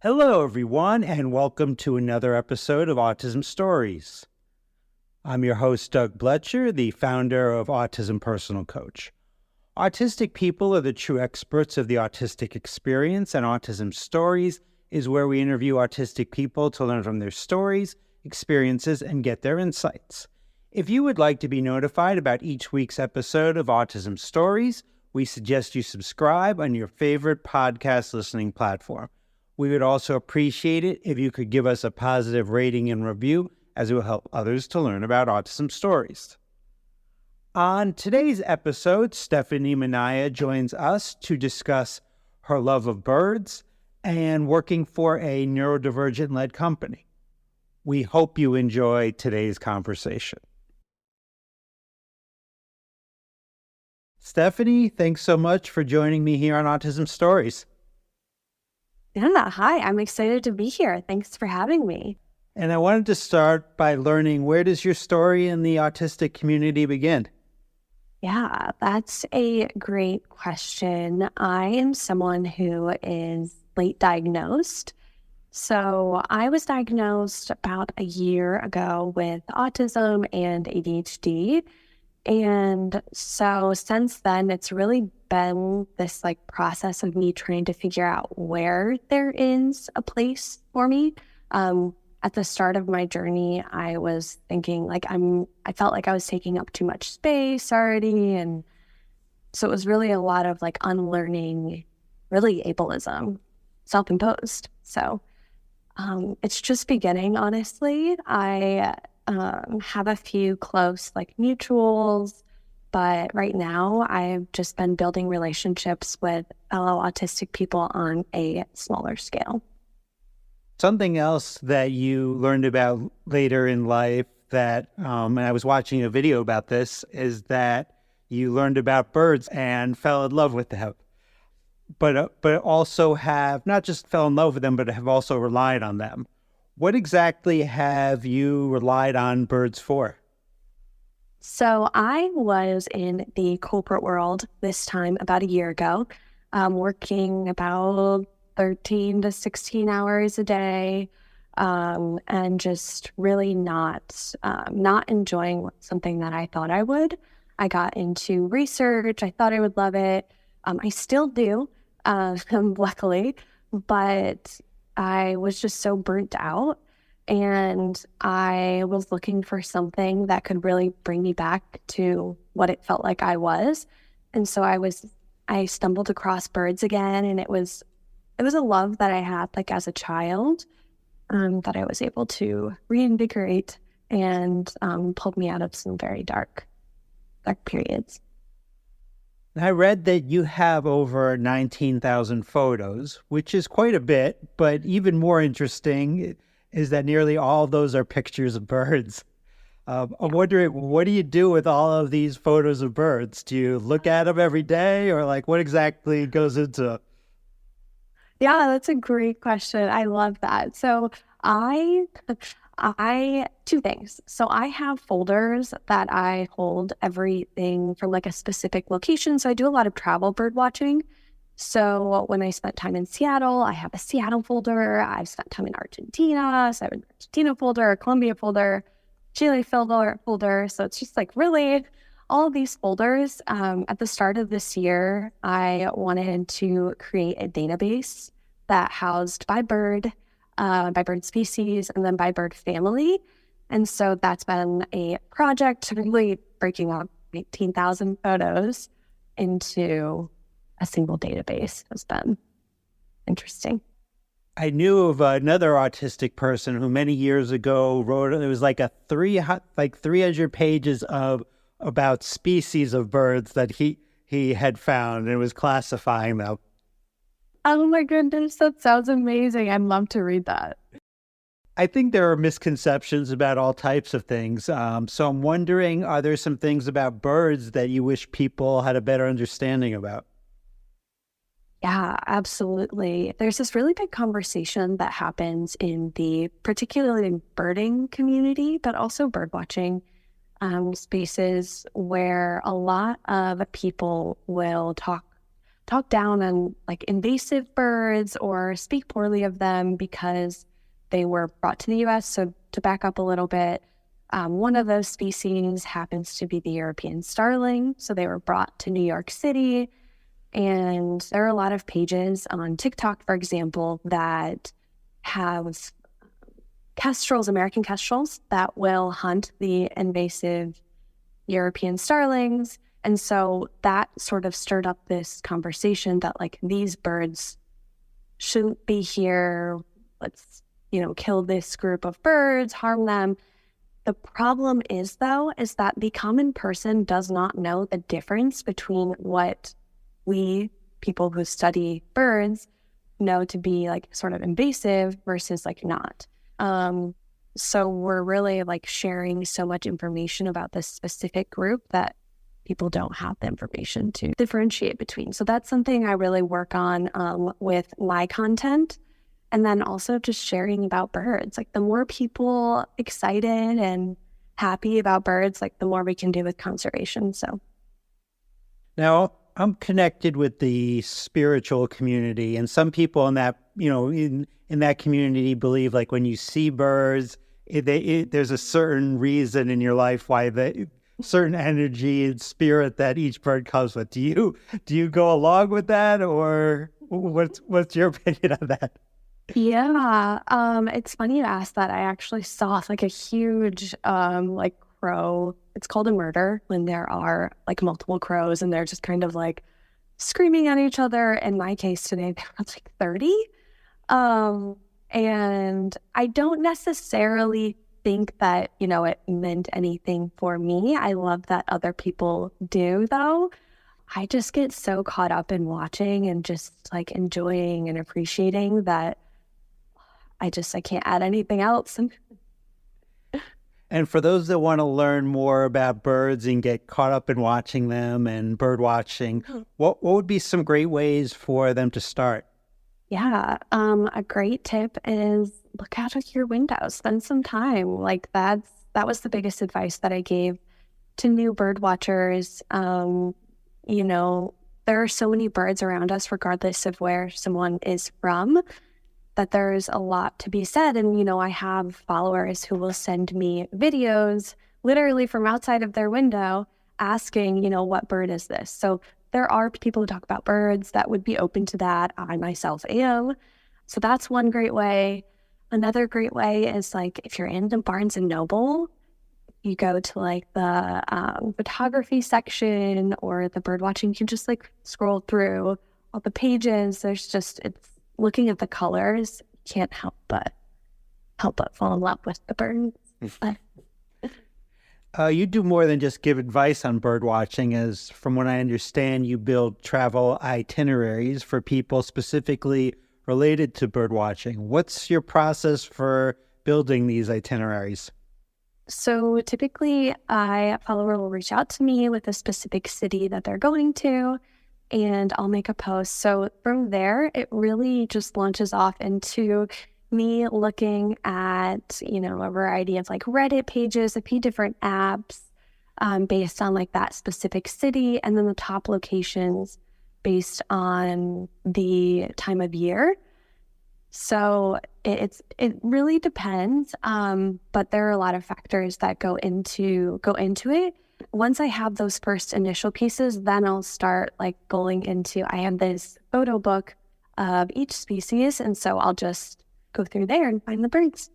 Hello, everyone, and welcome to another episode of Autism Stories. I'm your host, Doug Bletcher, the founder of Autism Personal Coach. Autistic people are the true experts of the autistic experience, and Autism Stories is where we interview autistic people to learn from their stories, experiences, and get their insights. If you would like to be notified about each week's episode of Autism Stories, we suggest you subscribe on your favorite podcast listening platform. We would also appreciate it if you could give us a positive rating and review, as it will help others to learn about autism stories. On today's episode, Stephanie Minaya joins us to discuss her love of birds and working for a neurodivergent-led company. We hope you enjoy today's conversation. Stephanie, thanks so much for joining me here on Autism Stories. Yeah, hi, I'm excited to be here. Thanks for having me. And I wanted to start by learning, where does your story in the autistic community begin? Yeah, that's a great question. I am someone who is late diagnosed. So I was diagnosed about a year ago with autism and ADHD. And so since then, it's really been this process of me trying to figure out where there is a place for me. At the start of my journey, I was thinking I felt like I was taking up too much space already. And so it was really a lot of unlearning, really ableism, self-imposed. So it's just beginning, honestly. I have a few close mutuals, but right now I've just been building relationships with fellow autistic people on a smaller scale. Something else that you learned about later in life that, and I was watching a video about this, is that you learned about birds and fell in love with them, but also have not just fell in love with them, but have also relied on them. What exactly have you relied on birds for? So I was in the corporate world this time about a year ago, working about 13 to 16 hours a day, and just really not enjoying something that I thought I would. I got into research. I thought I would love it. I still do, luckily, but I was just so burnt out, and I was looking for something that could really bring me back to what it felt like I was. And so I stumbled across birds again, and it was a love that I had as a child, that I was able to reinvigorate and pulled me out of some very dark periods. I read that you have over 19,000 photos, which is quite a bit, but even more interesting is that nearly all of those are pictures of birds. I'm wondering, what do you do with all of these photos of birds? Do you look at them every day, or what exactly goes into it? Yeah, that's a great question. I love that. So two things. So I have folders that I hold everything from a specific location. So I do a lot of travel bird watching. So when I spent time in Seattle, I have a Seattle folder. I've spent time in Argentina, so I have an Argentina folder, a Colombia folder, Chile folder. So it's just really all of these folders. At the start of this year, I wanted to create a database that housed by bird species, and then by bird family. And so that's been a project, really breaking up 18,000 photos into a single database. Has been interesting. I knew of another autistic person who many years ago wrote, it was 300 pages about species of birds that he had found, and it was classifying them. Oh my goodness, that sounds amazing. I'd love to read that. I think there are misconceptions about all types of things. So I'm wondering, are there some things about birds that you wish people had a better understanding about? Yeah, absolutely. There's this really big conversation that happens in the particularly birding community, but also bird watching spaces, where a lot of people will talk talk down on like invasive birds or speak poorly of them because they were brought to the US. So to back up a little bit, one of those species happens to be the European starling. So they were brought to New York City. And there are a lot of pages on TikTok, for example, that have kestrels, American kestrels, that will hunt the invasive European starlings. And so that sort of stirred up this conversation that like these birds shouldn't be here. Let's, kill this group of birds, harm them. The problem is, though, is that the common person does not know the difference between what we, people who study birds, know to be like sort of invasive versus like not. So we're really like sharing so much information about this specific group that people don't have the information to differentiate between. So that's something I really work on with my content. And then also just sharing about birds. Like the more people excited and happy about birds, like the more we can do with conservation. So Now, I'm connected with the spiritual community, and some people in that, in that community believe like when you see birds, there's a certain reason in your life why the certain energy and spirit that each bird comes with. Do you go along with that, or what's your opinion on that? yeah, it's funny you asked that. I actually saw like a huge like crow. It's called a murder when there are like multiple crows and they're just kind of like screaming at each other. In my case today, there was like 30. And I don't necessarily think that, it meant anything for me. I love that other people do, though. I just get so caught up in watching and just like enjoying and appreciating that I can't add anything else. And for those that want to learn more about birds and get caught up in watching them and bird watching, what would be some great ways for them to start? Yeah, a great tip is look out of your window, spend some time. Like that was the biggest advice that I gave to new bird watchers. There are so many birds around us, regardless of where someone is from, that there's a lot to be said. And, I have followers who will send me videos literally from outside of their window asking, what bird is this? So there are people who talk about birds that would be open to that. I myself am. So that's one great way. Another great way is like if you're in the Barnes and Noble, you go to like the photography section or the bird watching, you can just like scroll through all the pages. It's looking at the colors, can't help but fall in love with the birds. You do more than just give advice on bird watching, as from what I understand, you build travel itineraries for people specifically related to bird watching. What's your process for building these itineraries? So typically a follower will reach out to me with a specific city that they're going to, and I'll make a post. So from there, it really just launches off into me looking at, a variety of like Reddit pages, a few different apps based on like that specific city, and then the top locations based on the time of year. So it really depends, but there are a lot of factors that go into it. Once I have those first initial pieces, then I'll start like going into, I have this photo book of each species, and so I'll just go through there and find the birds.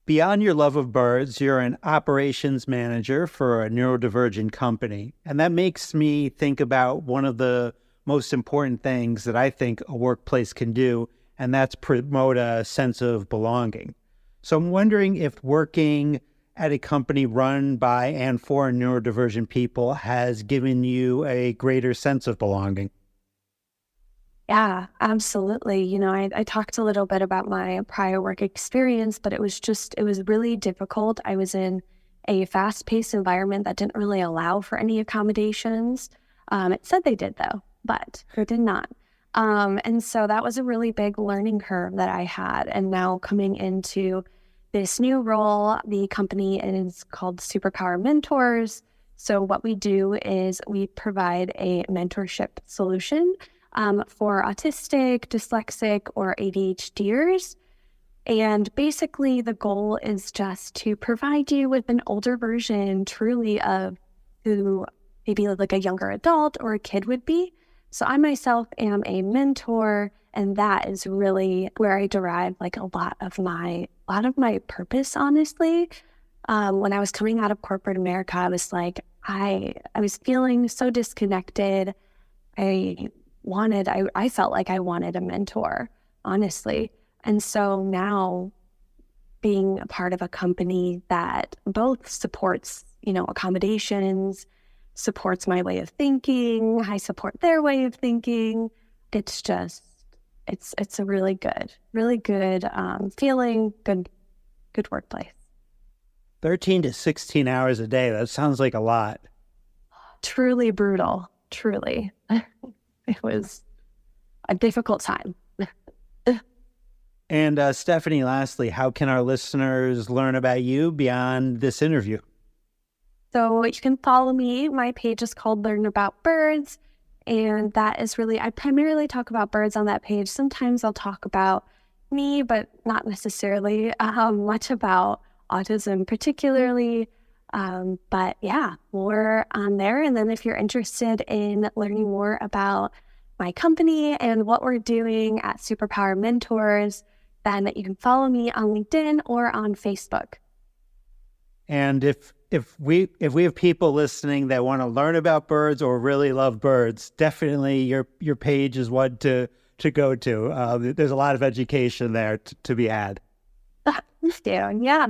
Beyond your love of birds, you're an operations manager for a neurodivergent company. And that makes me think about one of the most important things that I think a workplace can do, and that's promote a sense of belonging. So I'm wondering if working at a company run by and for neurodivergent people has given you a greater sense of belonging. Yeah, absolutely. I talked a little bit about my prior work experience, but it was really difficult. I was in a fast-paced environment that didn't really allow for any accommodations. It said they did, though, but it did not. And so that was a really big learning curve that I had. And now coming into this new role, the company is called Superpower Mentors. So what we do is we provide a mentorship solution for autistic, dyslexic, or ADHDers. And basically, the goal is just to provide you with an older version truly of who maybe like a younger adult or a kid would be. So I myself am a mentor, and that is really where I derive like a lot of my purpose, honestly. When I was coming out of corporate America, I was like, I was feeling so disconnected. I felt like I wanted a mentor, honestly. And so now being a part of a company that both supports, accommodations, supports my way of thinking, I support their way of thinking. It's just, it's a really good feeling, good workplace. 13 to 16 hours a day. That sounds like a lot. Truly brutal. Truly. It was a difficult time. And Stephanie, lastly, how can our listeners learn about you beyond this interview? So you can follow me. My page is called Learn About Birds. And that is really, I primarily talk about birds on that page. Sometimes I'll talk about me, but not necessarily much about autism particularly. But yeah, more on there. And then if you're interested in learning more about my company and what we're doing at Superpower Mentors, then you can follow me on LinkedIn or on Facebook. And if we have people listening that want to learn about birds or really love birds, definitely your page is what to go to. There's a lot of education there to be had. Thank you. Yeah.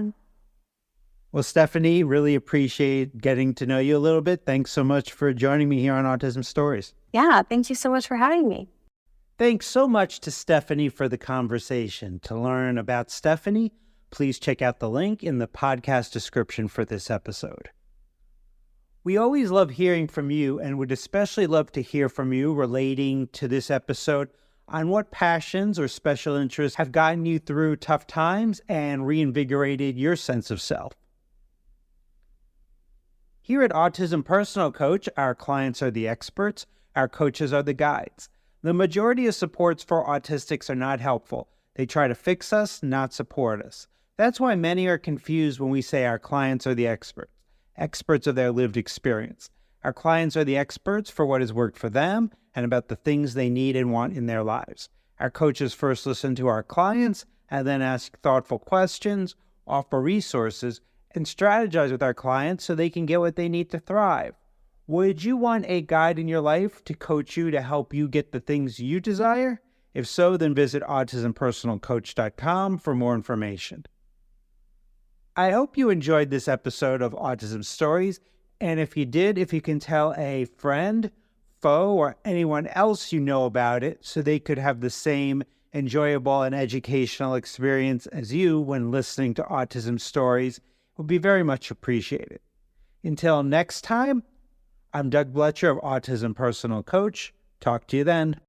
Well, Stephanie, really appreciate getting to know you a little bit. Thanks so much for joining me here on Autism Stories. Yeah. Thank you so much for having me. Thanks so much to Stephanie for the conversation. To learn about Stephanie, please check out the link in the podcast description for this episode. We always love hearing from you and would especially love to hear from you relating to this episode on what passions or special interests have gotten you through tough times and reinvigorated your sense of self. Here at Autism Personal Coach, our clients are the experts, our coaches are the guides. The majority of supports for autistics are not helpful. They try to fix us, not support us. That's why many are confused when we say our clients are the experts of their lived experience. Our clients are the experts for what has worked for them and about the things they need and want in their lives. Our coaches first listen to our clients and then ask thoughtful questions, offer resources, and strategize with our clients so they can get what they need to thrive. Would you want a guide in your life to coach you to help you get the things you desire? If so, then visit autismpersonalcoach.com for more information. I hope you enjoyed this episode of Autism Stories, and if you did, if you can tell a friend, foe, or anyone else you know about it so they could have the same enjoyable and educational experience as you when listening to Autism Stories, it would be very much appreciated. Until next time, I'm Doug Bletcher of Autism Personal Coach. Talk to you then.